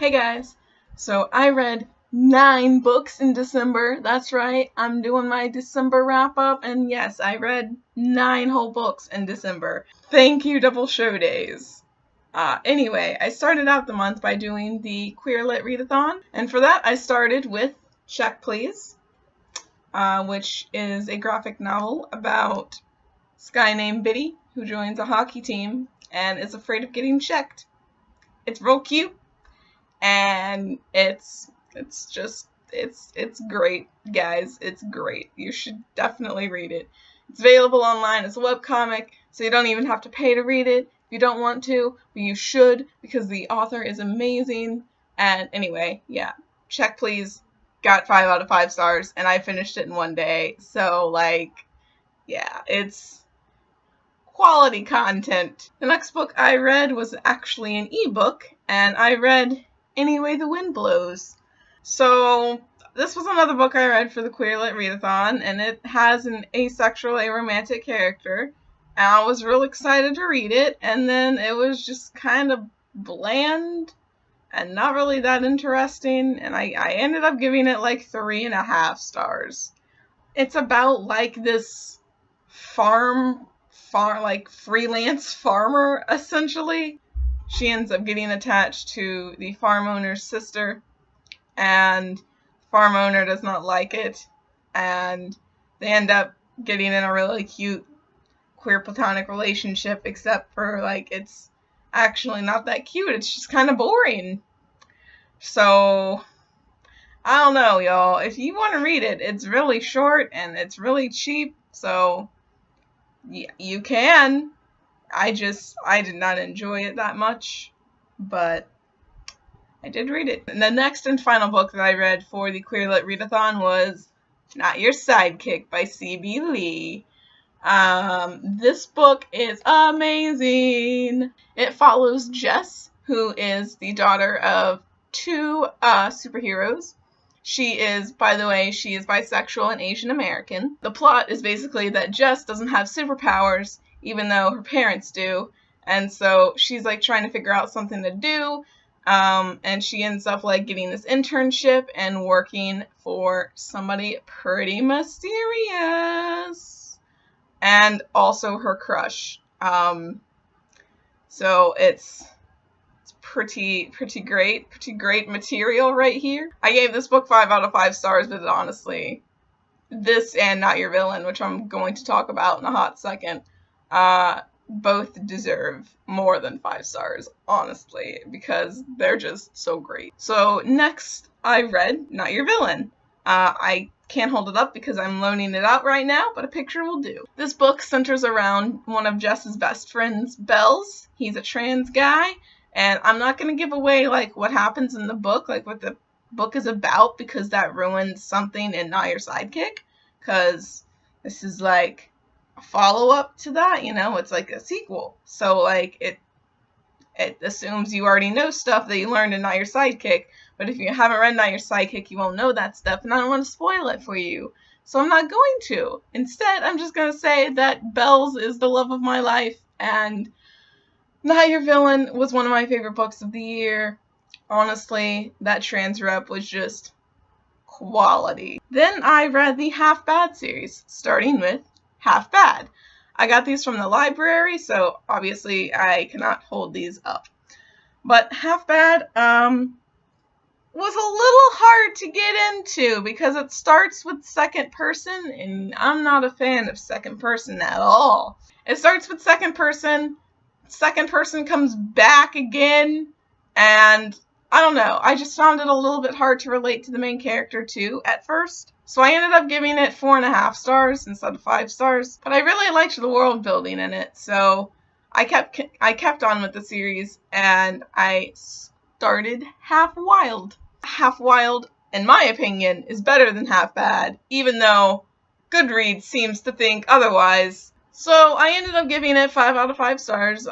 Hey guys, so I read 9 books in December. That's right, I'm doing my December wrap up, and yes, I read 9 whole books in December. Thank you, Double Show Days. Anyway, I started out the month by doing the Queer Lit Readathon, and for that I started with Check Please, which is a graphic novel about this guy named Biddy who joins a hockey team and is afraid of getting checked. It's real cute. And it's great, guys. It's great. You should definitely read it. It's available online as a webcomic, so you don't even have to pay to read it if you don't want to, but you should because the author is amazing. And anyway, yeah, Check Please got 5 out of 5 stars, and I finished it in one day. So, yeah, it's quality content. The next book I read was actually an ebook, and I read Any Way the Wind Blows. So this was another book I read for the Queer Lit Readathon, and it has an asexual, aromantic character. And I was real excited to read it, and then it was just kind of bland and not really that interesting, and I ended up giving it like 3.5 stars. It's about this freelance farmer, essentially. She ends up getting attached to the farm owner's sister, and the farm owner does not like it, and they end up getting in a really cute queer platonic relationship, except for it's actually not that cute. It's just kind of boring. So I don't know, y'all. If you want to read it, it's really short and it's really cheap, so yeah, you can. I did not enjoy it that much, but I did read it. And the next and final book that I read for the Queer Lit Readathon was Your Sidekick by C.B. Lee. This book is amazing. It follows Jess, who is the daughter of 2 superheroes. She is bisexual and Asian American. The plot is basically that Jess doesn't have superpowers, even though her parents do, and so she's trying to figure out something to do, and she ends up getting this internship and working for somebody pretty mysterious, and also her crush. So it's pretty great material right here. I gave this book 5 out of 5 stars, but honestly, this and Not Your Villain, which I'm going to talk about in a hot second, both deserve more than 5 stars, honestly, because they're just so great. So next I read Not Your Villain. I can't hold it up because I'm loaning it out right now, but a picture will do. This book centers around one of Jess's best friends, Bells. He's a trans guy, and I'm not going to give away what happens in the book, what the book is about, because that ruins something in Not Your Sidekick, because this is a follow-up to that, it's a sequel. So it assumes you already know stuff that you learned in Not Your Sidekick, but if you haven't read Not Your Sidekick, you won't know that stuff, and I don't want to spoil it for you. So I'm not going to. Instead, I'm just going to say that Bells is the love of my life, and Not Your Villain was one of my favorite books of the year. Honestly, that trans rep was just quality. Then I read the Half Bad series, starting with Half Bad. I got these from the library, so obviously I cannot hold these up. But Half Bad was a little hard to get into because it starts with second person, and I'm not a fan of second person at all. It starts with second person comes back again, and I don't know, I just found it a little bit hard to relate to the main character too at first. So I ended up giving it 4.5 stars instead of 5 stars, but I really liked the world building in it, so I kept on with the series, and I started Half Wild. Half Wild, in my opinion, is better than Half Bad, even though Goodreads seems to think otherwise. So I ended up giving it 5 out of 5 stars,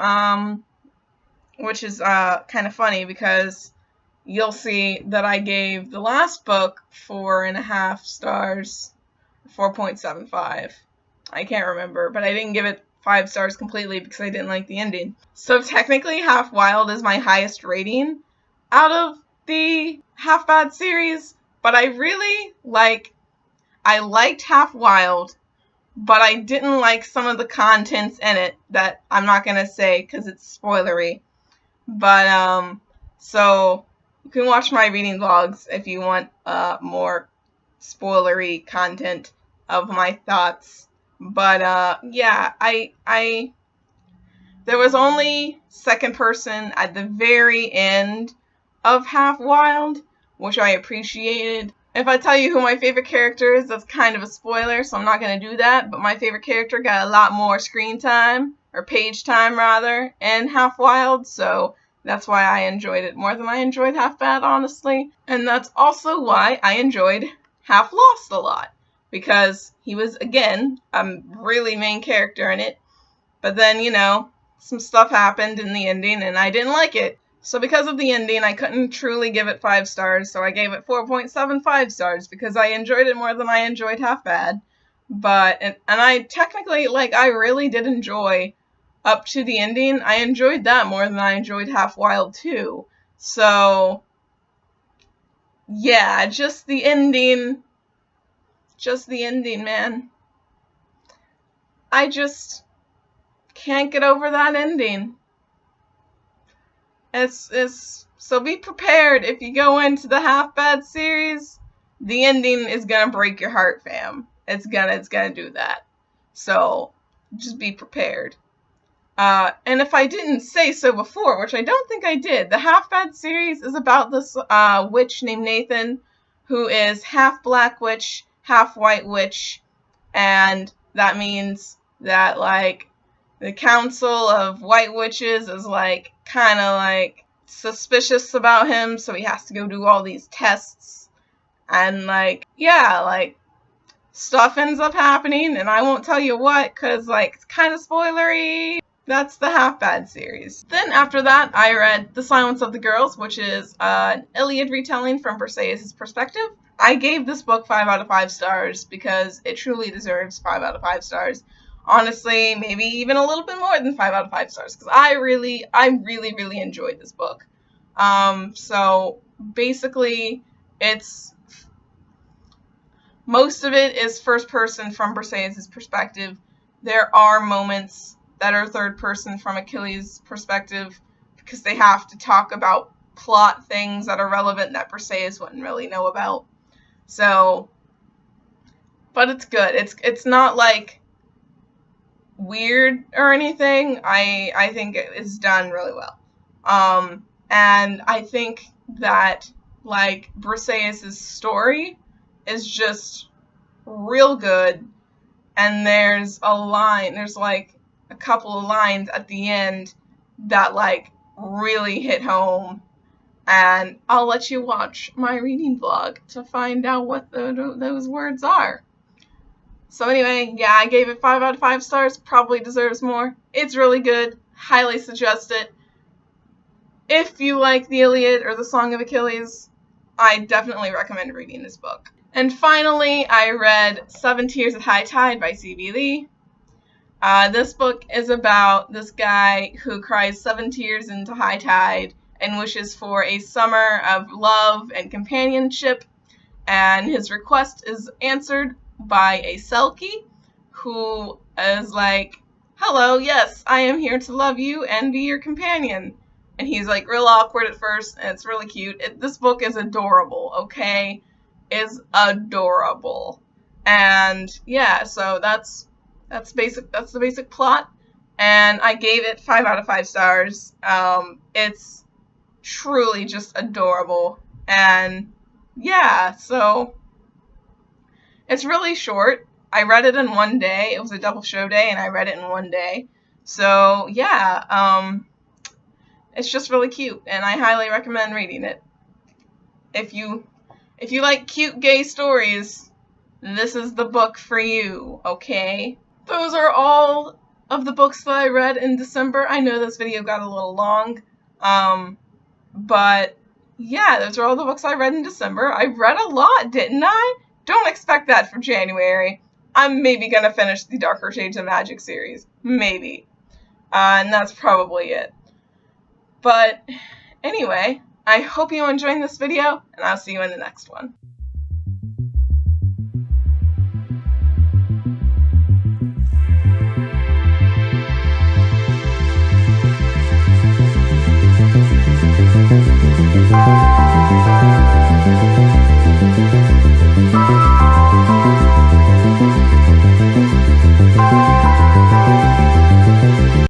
which is kind of funny because you'll see that I gave the last book 4.5 stars, 4.75. I can't remember, but I didn't give it 5 stars completely because I didn't like the ending. So technically Half Wild is my highest rating out of the Half Bad series, but I liked Half Wild, but I didn't like some of the contents in it that I'm not gonna say because it's spoilery. But so you can watch my reading vlogs if you want more spoilery content of my thoughts. But yeah, I there was only second person at the very end of Half Wild, which I appreciated. If I tell you who my favorite character is, that's kind of a spoiler, so I'm not going to do that. But my favorite character got a lot more screen time, or page time rather, in Half Wild, so that's why I enjoyed it more than I enjoyed Half Bad, honestly. And that's also why I enjoyed Half Lost a lot, because he was, again, a really main character in it. But then, you know, some stuff happened in the ending, and I didn't like it. So because of the ending, I couldn't truly give it 5 stars, so I gave it 4.75 stars, because I enjoyed it more than I enjoyed Half Bad. And I technically, like, I really did enjoy up to the ending. I enjoyed that more than I enjoyed Half Wild too. So, yeah, just the ending, man. I just can't get over that ending. It's so be prepared if you go into the Half Bad series. The ending is gonna break your heart, fam. It's gonna do that. So just be prepared. And if I didn't say so before, which I don't think I did, the Half Bad series is about this witch named Nathan, who is half black witch, half white witch, and that means that, like, the council of white witches is, like, kind of, like, suspicious about him, so he has to go do all these tests. And, like, yeah, like, stuff ends up happening, and I won't tell you what, because, like, it's kind of spoilery. That's the Half Bad series. Then after that, I read The Silence of the Girls, which is an Iliad retelling from Briseis' perspective. I gave this book 5 out of 5 stars because it truly deserves 5 out of 5 stars. Honestly, maybe even a little bit more than 5 out of 5 stars, because I really enjoyed this book. So basically, most of it is first person from Briseis' perspective. There are moments that are third person from Achilles' perspective, because they have to talk about plot things that are relevant that Briseis wouldn't really know about. So, but it's good. It's not, like, weird or anything. I think it's done really well. And I think that, like, Briseis' story is just real good. And there's like a couple of lines at the end that, like, really hit home. And I'll let you watch my reading vlog to find out what those words are. So anyway, yeah, I gave it 5 out of 5 stars. Probably deserves more. It's really good. Highly suggest it. If you like the Iliad or the Song of Achilles, I definitely recommend reading this book. And finally, I read 7 Tears at High Tide by C.B. Lee. This book is about this guy who cries 7 tears into high tide and wishes for a summer of love and companionship. And his request is answered by a Selkie, who is like, "Hello, yes, I am here to love you and be your companion." And he's, like, real awkward at first, and it's really cute. This book is adorable, okay? Is adorable. And yeah, so that's the basic plot, and I gave it 5 out of 5 stars. It's truly just adorable, and yeah, so it's really short. I read it in one day. It was a double show day, and I read it in one day. So yeah, it's just really cute, and I highly recommend reading it. If you like cute gay stories, this is the book for you, okay? Those are all of the books that I read in December. I know this video got a little long, but yeah, those are all the books I read in December. I read a lot, didn't I? Don't expect that for January. I'm maybe gonna finish the Darker Shades of Magic series. Maybe. And that's probably it. But anyway, I hope you enjoyed this video, and I'll see you in the next one.